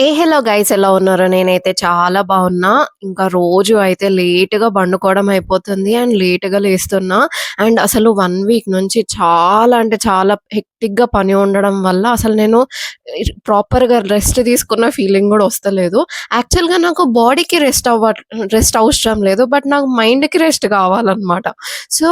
Hello guys, ఎలా ఉన్నారు? నేనైతే చాలా బాగున్నా. ఇంకా రోజు అయితే లేట్‌గా పండుకోవడం అయిపోతుంది అండ్ లేట్‌గా లేస్తున్నా. అండ్ అసలు 1 వీక్ నుంచి చాలా అంటే చాలా హెక్టిక్‌గా పని ఉండడం వల్ల అసలు నేను ప్రాపర్‌గా రెస్ట్ తీసుకున్న ఫీలింగ్ గూడా వస్తలేదు. యాక్చువల్‌గా నాకు బాడీకి రెస్ట్ అవసరం లేదు. బట్ నాకు మైండ్‌కి రెస్ట్ కావాలనమాట. సో,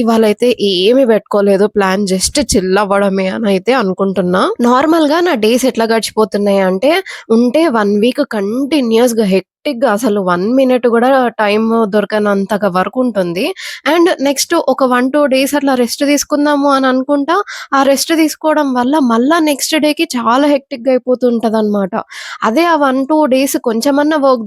ఇవాళైతే ఏమి పెట్టుకోలేదు ప్లాన్. జస్ట్ చిల్ అవ్వడమే అనయితే అనుకుంటున్నా. నార్మల్‌గా నా డేస్ ఎట్లా గడిచిపోతున్నాయి అంటే ఉంటే 1 వీక్ కంటిన్యూయస్‌గా హెక్టిక్‌గా అసలు 1 మినిట్ గూడా టైమ్ దొరకనంతగా వర్కుంటుంది. అండ్ నెక్స్ట్ ఒక 1, 2 డేస్ అట్లా రెస్ట్ తీసుకుందాము అని అనుకుంటా. ఆ రెస్ట్ తీసుకోవడం వల్ల మళ్ళా నెక్స్ట్ డేకి చాలా హెక్టిక్‌గా అయిపోతుంటదనమాట. అదే ఆ 1, 2 డేస్ కొంచెమన్నా వర్క్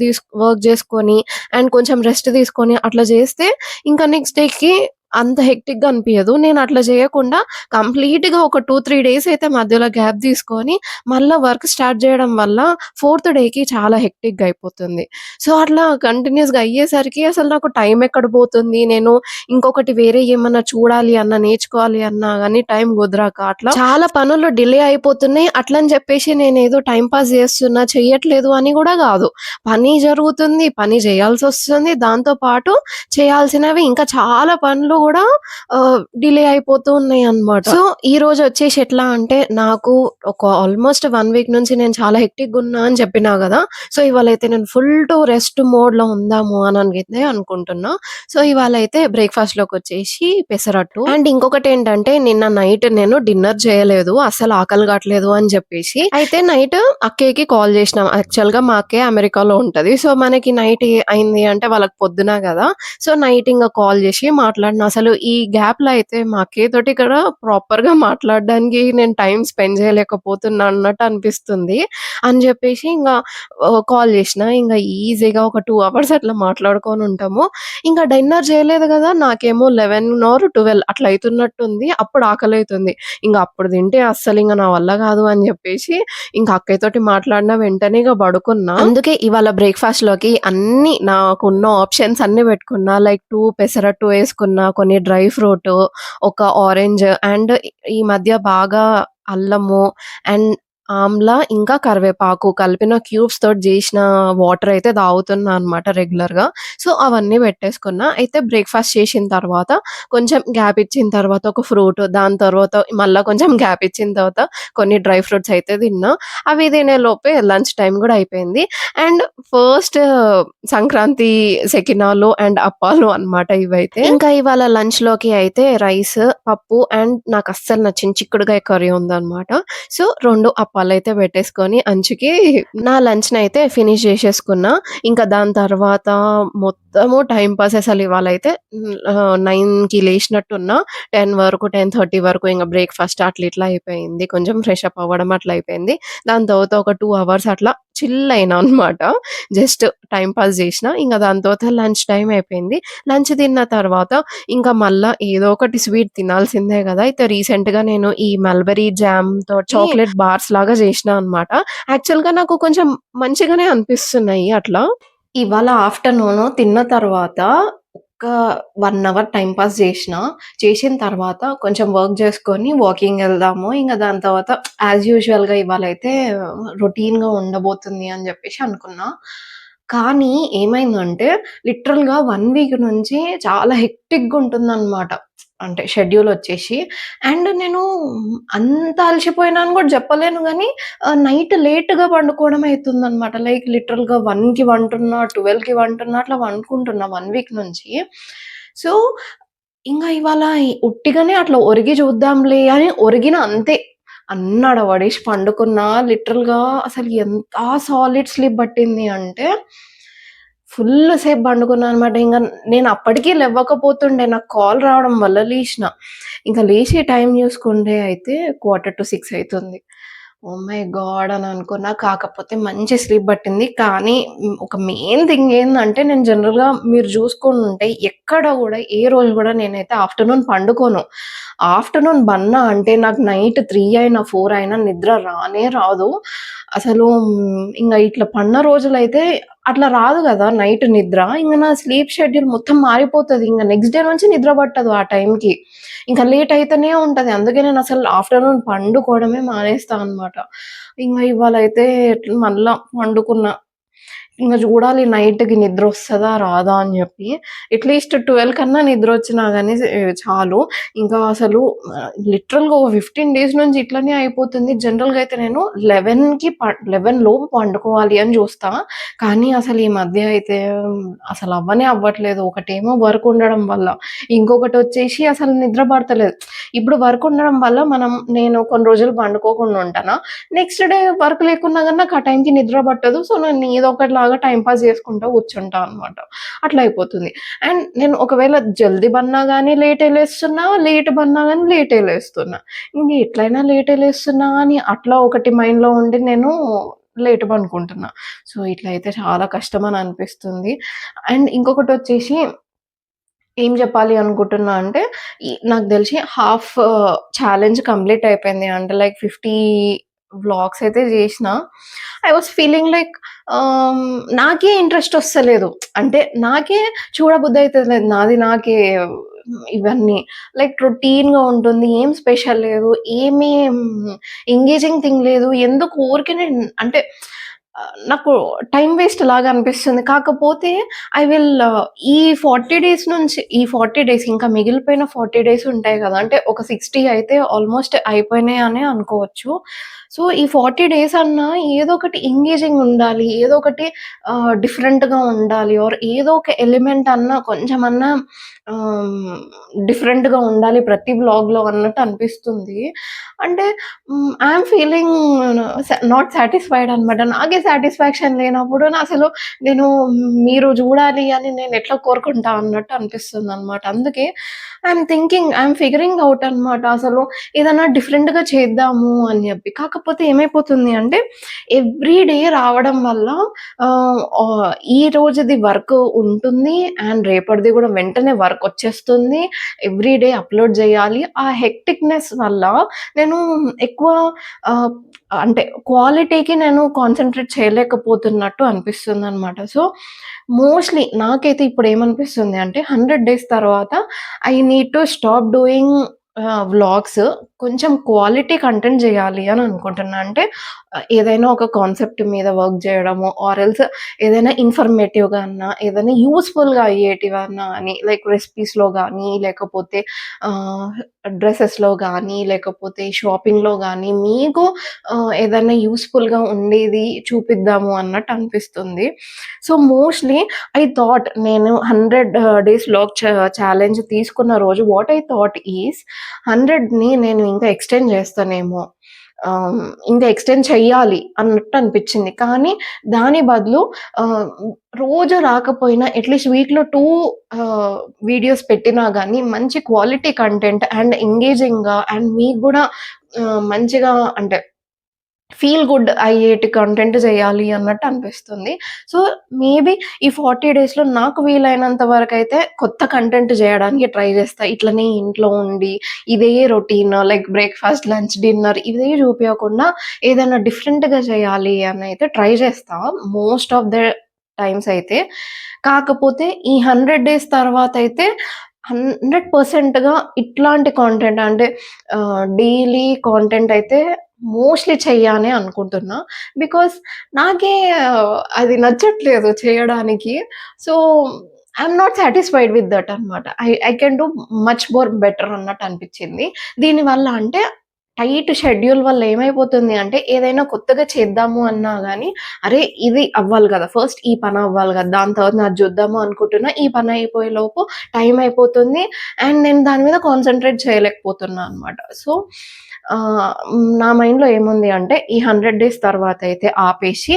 జేసుకొని అండ్ కొంచెం రెస్ట్ తీసుకొని అట్లా జేస్తే ఇంకా నెక్స్ట్ డేకి అంత హెక్టిక్‌గా అనిపియదు. నేను అట్లా జేయకుండా కంప్లీట్‌గా ఒక 2, 3 డేస్ అయితే మధ్యలో గ్యాప్ తీసుకొని మళ్ళా వర్క్ స్టార్ట్ జేయడం వల్ల ఫోర్త్ డేకి చాలా హెక్టిక్‌గా అయిపోతుంది. సో, అట్లా కంటిన్యూయస్‌గా అయ్యేసరికి అసలు నాకు టైం ఎక్కడ పోతుంది, నేను ఇంకొకటి వేరే ఏమన్నా చూడాలి అన్నా, నేర్చుకోవాలి అన్నా గాని టైం కుదరక అట్లా చాలా పనులు డిలే అయిపోతున్నాయి. అట్లని చెప్పేసి నేనేదో టైమ్ పాస్ జేస్తున్నా, చెయ్యట్లేదు అని గూడా గాదు. పని జరుగుతుంది, పని జేయాల్సొస్తుంది. దాంతో పాటు చేయాల్సినవి ఇంకా చాలా పనులు గూడా డిలే అయిపోతూ ఉన్నాయన్నమాట. సో, ఈరోజొచ్చేసి ఎట్లా అంటే నాకు ఒక ఆల్‌మోస్ట్ 1 వీక్ నుంచి నేను చాలా హెక్టిక్‌గున్నా అని చెప్పినా గదా! సో, ఇవాళైతే నేను ఫుల్ టు రెస్ట్ మోడ్‌లో ఉందాము అననైతే అనుకుంటున్నా. సో, ఇవాళైతే బ్రేక్‌ఫాస్ట్‌లోకొచ్చేసి పెసరట్టు అండ్ ఇంకొకటేంటంటే నిన్న నైట్ నేను డిన్నర్ చేయలేదు. అస్సలు ఆకలి కాట్లేదు అని చెప్పేసి. అయితే నైట్ అక్కయ్యకి కాల్ చేసినాం. యాక్చువల్‌గా మా అక్కయ్య అమెరికాలో ఉంటది. సో, మనకి నైట్ అయింది అంటే వాళ్ళకి పొద్దున గదా! సో, నైట్ ఇంగ కాల్ చేసి మాట్లాడినా. అసలు ఈ గ్యాప్‌లో అయితే మా అక్కయ్యతోటి ఇక్కడ ప్రాపర్‌గా మాట్లాడడానికి నేను టైమ్ స్పెండ్ చేయలేకపోతున్నా అన్నట్టు అనిపిస్తుంది. అని జెప్పేసి కాల్ జేసినా. ఇంగ ఈజీగా ఒక 2 అవర్స్ అట్లా మాట్లాడుకొనుంటాము. ఇంక డిన్నర్ జేయలేదు గదా! నాకేమో 11 ఆర్ 12 అట్లా అయితున్నట్టుంది. అప్పుడు ఆకలైతుంది. ఇంగ అప్పుడు తింటే అస్సలింగ నా వల్ల గాదు అని జెప్పేసి ఇంక అక్కయ్యతోటి మాట్లాడిన వెంటనే ఇగ పడుకున్నా. అందుకే ఇవాళ బ్రేక్‌ఫాస్ట్‌లోకి అన్నీ నాకున్న ఆప్షన్స్ అన్నీ పెట్టుకున్నా. లైక్ 2 పెసరట్టు వేసుకున్నా, కొన్ని డ్రై ఫ్రూటు, ఒక ఆరెంజ్ అండ్ ఈ మధ్య బాగా అల్లము అండ్ ఆమ్లా ఇంకా కరివేపాకు కలిపిన క్యూబ్స్ తోటి జేసిన వాటర్ అయితే తాగుతున్నా అనమాట రెగ్యులర్‌గా. సో, అవన్నీ పెట్టేసుకున్నా. అయితే బ్రేక్‌ఫాస్ట్ చేసిన తర్వాత కొంచెం గ్యాప్ ఇచ్చిన తర్వాత ఒక ఫ్రూట్, దాని తర్వాత మళ్ళా కొంచెం గ్యాప్ ఇచ్చిన తర్వాత కొన్ని డ్రై ఫ్రూట్స్ అయితే తిన్నా. అవి తినేలోపే లంచ్ టైమ్ గూడా అయిపోయింది. అండ్ ఫస్ట్ సంక్రాంతి సెకినాలు అండ్ అప్పాలు అన్నమాట ఇవైతే. ఇంకా ఇవాళ లంచ్‌లోకి అయితే రైస్, పప్పు అండ్ నాకస్సలు నచ్చిన చిక్కుడుగాయ కర్రీ ఉందన్నమాట. సో, 2 అప్పాలైతే పెట్టేసుకొని అంచుకి నా లంచ్‌నైతే ఫినిష్ చేసేసుకున్నా. ఇంకా దాని తర్వాత మొత్తము టైమ్ పాస్ అసలు ఇవాళైతే 9కి లేసినట్టున్నా. 10 వరకు 10:30 వరకు ఇంగ బ్రేక్‌ఫాస్ట్ అట్లా ఇట్లా అయిపోయింది. కొంచెం ఫ్రెష్ అప్ అవ్వడం అట్లా అయిపోయింది. దాని తర్వాత ఒక 2 అవర్స్ అట్లా చిల్ అయినా అనమాట. జస్ట్ టైమ్ పాస్ జేసినా. ఇంగ దాని తర్వాత లంచ్ టైమ్ అయిపోయింది. లంచ్ తిన్న తర్వాత ఇంకా మళ్ళా ఏదో ఒకటి స్వీట్ తినాల్సిందే గదా! అయితే రీసెంట్‌గా నేను ఈ మల్బెర్రీ జామ్‌తో చాక్లేట్ బార్స్ లాగా జేసినా అనమాట. యాక్చువల్‌గా నాకు కొంచెం మంచిగానే అనిపిస్తున్నాయి అట్లా. ఇవాళ ఆఫ్టర్‌నూను తిన్న తర్వాత ఒక 1 అవర్ టైమ్ పాస్ జేసినా. చేసిన తర్వాత కొంచెం వర్క్ జేసుకొని వాకింగెళ్దాము. ఇంగ దాని తర్వాత యాజ్ యూజువల్‌గా ఇవాళైతే రొటీన్‌గా ఉండబోతుంది అని జెప్పేసి అనుకున్నా. కానీ ఏమైందంటే లిటరల్‌గా 1 వీక్ నుంచి చాలా హెక్టిక్‌గా ఉంటుందనమాట. అంటే షెడ్యూలొచ్చేసి. అండ్ నేను అంత అలసిపోయినా అని గూడా జెప్పలేను గానీ నైట్ లేట్‌గా పండుకోవడం అయితుందనమాట. లైక్ లిటరల్‌గా 1కి పంటున్నా, 12కి పంటున్నా అట్లా పండుకుంటున్నా 1 వీక్ నుంచి. సో, ఇవాళ ఉట్టిగానే అట్లా ఒరిగి చూద్దాంలే అని ఒరిగిన అంతే. అన్నాడ పడేసి పండుకున్నా. లిటరల్‌గా అసలు ఎంత సాలిడ్ స్లీప్ పట్టింది అంటే, ఫుల్ సేపు పండుకున్నా అనమాట. నేను అప్పటికి లెవ్వకపోతుండే. నాకు కాల్ రావడం వల్ల లేషిన. లేచి టైం చూసుకుంటే అయితే 5:45 అయితుంది. Oh my God! అని అనుకున్నా. కాకపోతే మంచి స్లీప్ పట్టింది. కానీ ఒక మెయిన్ థింగ్ ఏందంటే నేను జనరల్‌గా మీరు చూసుకొనుంటే ఎక్కడ గూడా ఏ రోజు గూడా నేనైతే ఆఫ్టర్‌నూన్ పండుకోను. ఆఫ్టర్‌నూన్ బన్నా అంటే నాకు నైట్ 3 అయినా, 4 అయినా నిద్ర రానే రాదు. అసలు ఇట్లా పన్న రోజులైతే అట్లా రాదు గదా! నైట్ నిద్ర. ఇంగ నా స్లీప్ షెడ్యూల్ మొత్తం మారిపోతది. ఇంగ నెక్స్ట్ డే నుంచి నిద్ర పట్టదు ఆ టైంకి. ఇంకా లేట్ అయితేనే ఉంటది. అందుకే నేనసలు ఆఫ్టర్‌నూన్ పండుకోవడమే మానేస్తా అనమాట. ఇంగ ఇవాళైతే మళ్ళా పండుకున్నా. ఇంగ జూడాలి నైట్‌కి నిద్రొస్తదా? రాదా? అని జెప్పి. అట్‌లీస్ట్ 12 కన్నా నిద్రొచ్చినా గానీ చాలు. ఇంకా అసలు లిటరల్‌గా ఒక 15 డేస్ నుంచి ఇట్లనే అయిపోతుంది. జనరల్‌గా అయితే నేను 11 లోపు పండుకోవాలి అని జూస్తా. కానీ అసలు ఈ మధ్య అయితే అసలు అవ్వనే అవ్వట్లేదు. ఒకటేమో వర్క్ ఉండడం వల్ల, ఇంకొకటొచ్చేసి అసలు నిద్ర పడతలేదు. ఇప్పుడు వర్క్ ఉండడం వల్ల నేను కొన్ని రోజులు పండుకోకుండా ఉంటానా, నెక్స్ట్ డే వర్క్ లేకున్నా గాని నాకు ఆ టైంకి నిద్ర పట్టదు. సో, నేను ఏదో ఒకటిలాగా టైమ్ పాస్ చేసుకుంటా కూర్చుంటా అనమాట. అట్లా అయిపోతుంది. అండ్ నేను ఒకవేళ జల్దీ బన్నా గాని లేటే లేస్తున్నా, లేట్ బన్నా గాని లేటే లేస్తున్నా. ఇంక ఎట్లైనా లేటే లేస్తున్నా అని అట్లా ఒకటి మైండ్‌లో ఉండి నేను లేట్ పనుకుంటున్నా. సో, ఇట్లా అయితే చాలా కష్టమని అనిపిస్తుంది. అండ్ ఇంకొకటొచ్చేసి ఏం జెప్పాలి అనుకుంటున్నా అంటే, నాకు దెలిసి హాఫ్ ఛాలెంజ్ కంప్లీట్ అయిపోయింది. అంటే లైక్ 50 వ్లాగ్స్ అయితే జేసినా. ఐ వాస్ ఫీలింగ్ లైక్ నాకే ఇంట్రెస్ట్ ఒస్తలేదు. అంటే నాకే చూడబుద్దయితలేదు. నాకే ఇవన్నీ. లైక్ రొటీన్‌గా ఉంటుంది. ఏం స్పెషల్ లేదు. ఏమి ఎంగేజింగ్ థింగ్ లేదు. ఎందుకు ఊరికేనే అంటే నాకు టైమ్ వేస్ట్ లాగా అనిపిస్తుంది. కాకపోతే ఐ విల్ ఈ 40 డేస్ నుంచి ఈ 40 డేస్ ఇంకా మిగిలిపోయిన 40 డేస్ ఉంటాయి గదా! అంటే ఒక 60 అయితే ఆల్‌మోస్ట్ అయిపోయినాయి అనే అనుకోవచ్చు. సో, ఈ 40 డేస్ అన్నా ఏదో ఒకటి ఎంగేజింగ్ ఉండాలి. ఏదో ఒకటి డిఫరెంట్‌గా ఉండాలి. ఏదో ఒక ఎలిమెంట్ అన్నా కొంచెమన్నా ఆహ్, డిఫరెంట్‌గా ఉండాలి ప్రతి వ్లాగ్‌లో అన్నట్టు అనిపిస్తుంది. అంటే ఐయామ్ ఫీలింగ్ నాట్ సాటిస్ఫైడ్ అనమాట. నాకే సాటిస్ఫాక్షన్ లేనప్పుడు నేను మీరు జూడాలి అని నేనెట్లా కోరుకుంటా అన్నట్టు అనిపిస్తుందనమాట. అందుకే ఐయామ్ ఫిగరింగ్ ఔట్ అనమాట. అసలు ఏదన్నా డిఫరెంట్‌గా చేద్దాము అని జెప్పి. కాకపోతే ఏమైపోతుంది అంటే ఎవ్రీ డే రావడం వల్ల ఈ రోజుది వర్క్ ఉంటుంది. అండ్ రేపటిది గూడా వెంటనే వర్కొచ్చేస్తుంది. ఎవ్రీ డే అప్‌లోడ్ జేయాలి. ఆ హెక్టిక్‌నెస్ వల్ల నేను ఎక్కువ ఆహ్, అంటే క్వాలిటీకి నేను కాన్సంట్రేట్ చేయలేకపోతున్నట్టు అనిపిస్తుందనమాట. సో, మోస్ట్‌లీ నాకైతే ఇప్పుడేమనిపిస్తుంది అంటే 100 డేస్ తర్వాత I need to stop doing vlogs. కొంచెం క్వాలిటీ కంటెంట్ జేయాలి అని అనుకుంటున్నా. అంటే ఏదైనా ఒక కాన్సెప్ట్ మీద వర్క్ జేయడము ఎల్స్ ఏదైనా ఇన్ఫర్మేటివ్‌గా అన్నా, ఏదైనా యూజ్‌ఫుల్‌గా అయ్యేటివన్నా అని లైక్ రెసిపీస్‌లో గానీ, లేకపోతే ఆహ్, డ్రెసెస్‌లో గానీ, లేకపోతే షాపింగ్‌లో గానీ, మీకు ఏదన్నా యూజ్‌ఫుల్‌గా ఉండేది చూపిద్దాము అన్నట్టు అనిపిస్తుంది. సో, మోస్ట్‌లీ ఐ థాట్ నేను 100 డేస్ వ్లాగ్ ఛాలెంజ్ తీసుకున్న రోజు వాట్ ఐ థాట్ ఈస్ 100ని నేను ఇంకా ఎక్స్‌టెండ్ చేస్తానేమో. ఆహ్, ఇంకా ఎక్స్‌టెండ్ చెయ్యాలి అన్నట్టు అనిపిచ్చింది. కానీ దాని బదులు ఆహ్, రోజు రాకపోయినా అట్‌లీస్ట్ వీక్‌లో 2 ఆహ్, వీడియోస్ పెట్టినా గానీ మంచి క్వాలిటీ కంటెంట్ అండ్ ఎంగేజింగ్‌గా అండ్ మీకు గూడా మంచిగా అంటే ఫీల్ గుడ్ అయ్యేటి కంటెంట్ చేయాలి అన్నట్టు అనిపిస్తుంది. సో, మేబీ ఈ 40 డేస్‌లో నాకు వీలైనంత వరకైతే కొత్త కంటెంట్ జేయడానికి ట్రై జేస్తా. ఇట్లనే ఇంట్లో ఉండి ఇదే routine like breakfast, lunch, dinner ఇవే చూపియకుండా ఏదైనా డిఫరెంట్‌గా చేయాలి అనైతే ట్రై చేస్తా. మోస్ట్ ఆఫ్ ద టైమ్స్ అయితే. కాకపోతే ఈ 100 డేస్ తర్వాతయితే 100%గా ఇట్లాంటి కాంటెంట్ అంటే డైలీ కాంటెంట్ అయితే మోస్ట్‌లీ చెయ్యాలనే అనుకుంటున్నా. బికాజ్ నాకే అది నచ్చట్లేదు చేయడానికి. So, I'm not satisfied with that అనమాట. I can do much more better అన్నట్టు అనిపిచ్చింది. దీనివల్ల అంటే టైట్ షెడ్యూల్ వల్ల ఏమైపోతుంది అంటే ఏదైనా కొత్తగా చేద్దాము అన్నా గానీ, అరే! ఇది అవ్వాలి గదా! ఫస్ట్ ఈ పని అవ్వాలి గదా! దాని తర్వాత అది చూద్దాము అనుకుంటున్నా. ఈ పని అయిపోయేలోపు టైం అయిపోతుంది. అండ్ నేను దాని మీద కాన్సంట్రేట్ చేయలేకపోతున్నా అనమాట. సో, నా మైండ్‌లో ఏముంది అంటే ఈ 100 డేస్ తర్వాతయితే ఆపేసి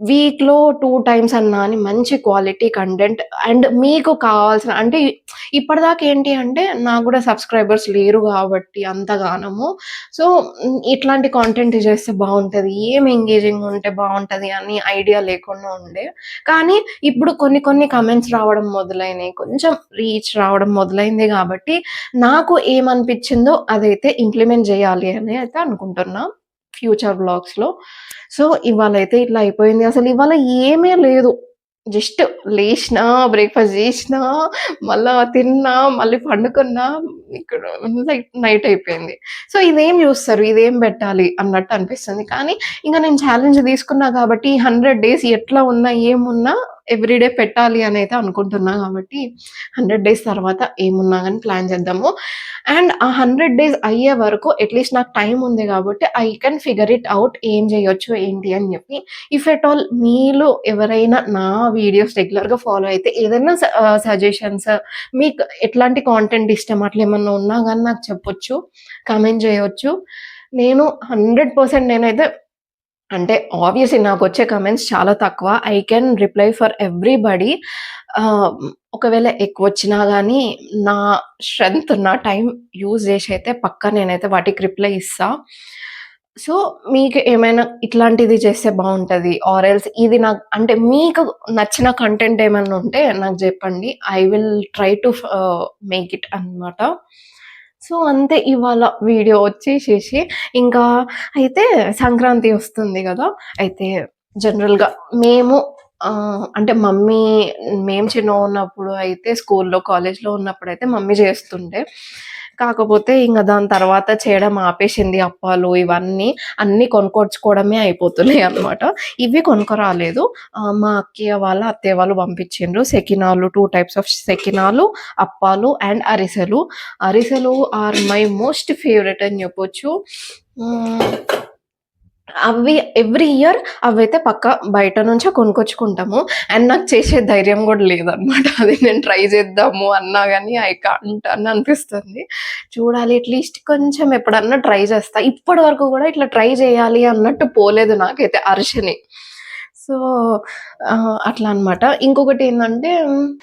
వీక్‌లో 2 టైమ్స్ అన్నా అని మంచి క్వాలిటీ కంటెంట్ అండ్ మీకు కావాల్సిన అంటే ఇప్పటిదాకా ఏంటి అంటే నాకు గూడా సబ్‌స్క్రైబర్స్ లేరు గాబట్టి అంతగానము. సో, ఇట్లాంటి కాంటెంట్ చేస్తే బావుంటది. ఏం ఎంగేజింగ్ ఉంటే బావుంటది అని ఐడియా లేకుండా ఉండే. కానీ ఇప్పుడు కొన్ని కొన్ని కామెంట్స్ రావడం మొదలైనయి. కొంచెం రీచ్ రావడం మొదలైంది గాబట్టి నాకు ఏమనిపిచ్చిందో అదైతే ఇంప్లిమెంట్ జేయాలి అని అయితే అనుకుంటున్నా ఫ్యూచర్ వ్లాగ్స్‌లో. సో, ఇవాళైతే ఇట్లా అయిపోయింది. అసలు ఇవాళ ఏమీ లేదు. జస్ట్ లేషినా, బ్రేక్‌ఫాస్ట్ జేషినా, మళ్ళా తిన్నా, మళ్ళీ పండుకున్నా, ఇక్కడ నైట్ అయిపోయింది. సో, ఇదేం జూస్తారు? ఇదేం బెట్టాలి అన్నట్టు అనిపిస్తుంది. కానీ ఇంక నేను ఛాలెంజ్ తీసుకున్నా గాబట్టి, 100 డేస్ ఎట్లా ఉన్నా, ఏమున్నా ఎవ్రీడే పెట్టాలి అనైతే అనుకుంటున్నా గాబట్టి, 100 డేస్ తర్వాత ఏమున్నా గాని ప్లాన్ చేద్దాము. అండ్ ఆ 100 డేస్ అయ్యే వరకు అట్‌లీస్ట్ నాకు టైమ్ ఉంది గాబట్టి, I can figure it out ఏం జేయొచ్చు, ఏంటి అని జెప్పి. ఇఫ్ ఎట్ ఆల్ మీలో ఎవరైనా నా వీడియోస్ రెగ్యులర్‌గా ఫాలో అయితే ఏదైనా సజెషన్స్ మీకు ఎట్లాంటి కాంటెంట్ ఇష్టం అట్లేమన్నా ఉన్నా గాని నాకు చెప్పొచ్చు. కామెంట్ జేయొచ్చు. నేను 100% నేనైతే అంటే ఆబ్వియస్‌లీ నాకొచ్చే కామెంట్స్ చాలా తక్కువ. I can reply for everybody. ఆహ్, ఒకవేళ ఎక్కువొచ్చినా గానీ, నా స్ట్రెంత్, నా టైం యూజ్ జేషయితే పక్కా నేనైతే వాటికి రిప్లై ఇస్తా. సో, మీకు ఏమైనా ఇట్లాంటిది చేస్తే బావుంటది. ఆర్ ఎల్స్ ఇది నాకు అంటే మీకు నచ్చిన కంటెంట్ ఏమన్నా ఉంటే నాకు జెప్పండి. I will try to make it అనమాట. సో, అంతే ఇవాళ వీడియో వచ్చేసేసి ఇంకా అయితే సంక్రాంతి వస్తుంది గదా! అయితే జనరల్‌గా మేము అంటే మేము చిన్నగున్నప్పుడు అయితే స్కూల్‌లో, కాలేజ్‌లో ఉన్నప్పుడైతే మమ్మీ జేస్తుండే. కాకపోతే ఇంగ దాని తర్వాత చేయడం ఆపేసింది. అప్పాలు ఇవన్నీ, అన్నీ కొనుక్కొచ్చుకోవడమే అయిపోతున్నాయన్నమాట. ఇవి కొనుక్కరాలేదు. మా అక్కయ్య వాళ్ళ, అత్తయ్య వాళ్ళు పంపించిండ్రు. సెకినాలు 2 టైప్స్ ఆఫ్ సెకినాలు, అప్పాలు అండ్ అరిసెలు. అరిసెలు ఆర్ మై మోస్ట్ ఫేవరెట్ అని జెప్పొచ్చు. హ్మ్. అవి ఎవ్రీ ఇయర్ అవైతే పక్కా బయట నుంచే కొనుక్కొచ్చుకుంటాము. అండ్ నాకు చేసే ధైర్యం గూడా లేదనమాట. అది నేను ట్రై చేద్దాము అన్నా గాని ఐ కాంట్ అని అనిపిస్తుంది. చూడాలి అట్‌లీస్ట్ కొంచెం ఎప్పుడన్నా ట్రై చేస్తా. ఇప్పటి వరకు గూడా ఇట్లా ట్రై చేయాలి అన్నట్టు పోలేదు నాకైతే అరిసెని. సో, అట్లా అనమాట. ఇంకొకటేందంటే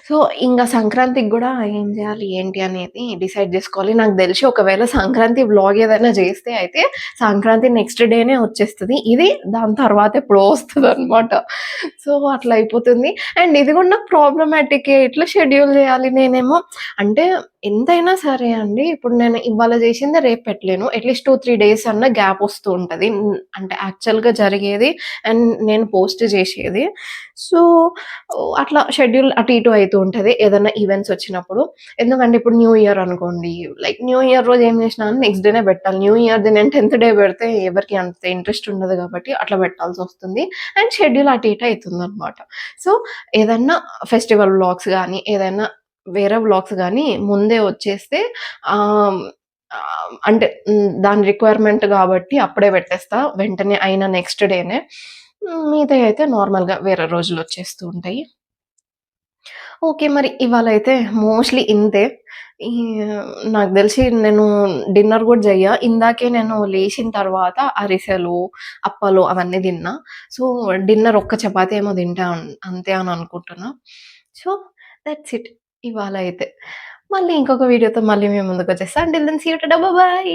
సో, ఇంగ సంక్రాంతికి గూడా ఏం జేయాలి, ఏంటి అనేది డిసైడ్ జేసుకోవాలి. నాకు దెలిసి ఒకవేళ సంక్రాంతి వ్లాగ్ ఏదైనా జేస్తే అయితే సంక్రాంతి నెక్స్ట్ డేనే వచ్చేస్తది. ఇది దాని తర్వాత ఎప్పుడో వస్తదనమాట. సో, అట్లా అయిపోతుంది. అండ్ ఇది గూడా నాకు ప్రాబ్లమాటికే. ఎట్లా షెడ్యూల్ జేయాలి? నేనేమో అంటే ఎంతైనా సరే అండి, ఇప్పుడు నేను ఇవాళ జేసింది రేపు పెట్టలేను. అట్‌లీస్ట్ 2, 3 డేస్ అన్నా గ్యాప్ వస్తూ ఉంటది. అంటే యాక్చువల్‌గా జరిగేది అండ్ నేను పోస్ట్ జేసేది. సో, అట్లా షెడ్యూల్ అటు ఇటు అయితూ ఉంటది. ఏదన్నా ఈవెంట్స్ వచ్చినప్పుడు. ఎందుకంటే ఇప్పుడు న్యూ ఇయర్ అనుకోండి. లైక్ న్యూ ఇయర్ రోజు ఏం చేసినా గాని నెక్స్ట్ డేనే పెట్టాలి. న్యూ ఇయర్‌ది నేను 10థ్ డే పెడితే ఎవరికీ అంత ఇంట్రెస్ట్ ఉండదు కాబట్టి అట్లా పెట్టాల్సొస్తుంది. అండ్ షెడ్యూల్ అటు ఇటు అయితుందనమాట. సో, ఏదన్నా ఫెస్టివల్ వ్లాగ్స్ గానీ, ఏదైనా వేరే వ్లాగ్స్ గానీ ముందే వచ్చేస్తే ఆహ్, అంటే దాని రిక్వైర్మెంట్ గాబట్టి అప్పుడే పెట్టేస్తా. వెంటనే అయిన నెక్స్ట్ డేనే. మిగతాయి అయితే నార్మల్‌గా వేరే రోజులొచ్చేస్తూ ఉంటాయి. ఓకే. మరి ఇవాళైతే మోస్ట్‌లీ ఇంతే. ఈ నాకు దెలిసి నేను డిన్నర్ గూడా జెయ్య. ఇందాకే నేను లేచిన తర్వాత అరిసెలు, అప్పాలు అవన్నీ తిన్నా. సో, డిన్నర్ ఒక్క చపాతీ ఏమో తింటా అంతే అని అనుకుంటున్నా. సో, దట్స్ ఇట్ ఇవాళ అయితే. మళ్ళీ ఇంకొక వీడియోతో మళ్ళీ మీ ముందుకొచ్చేస్తా. Until then see you tata bye.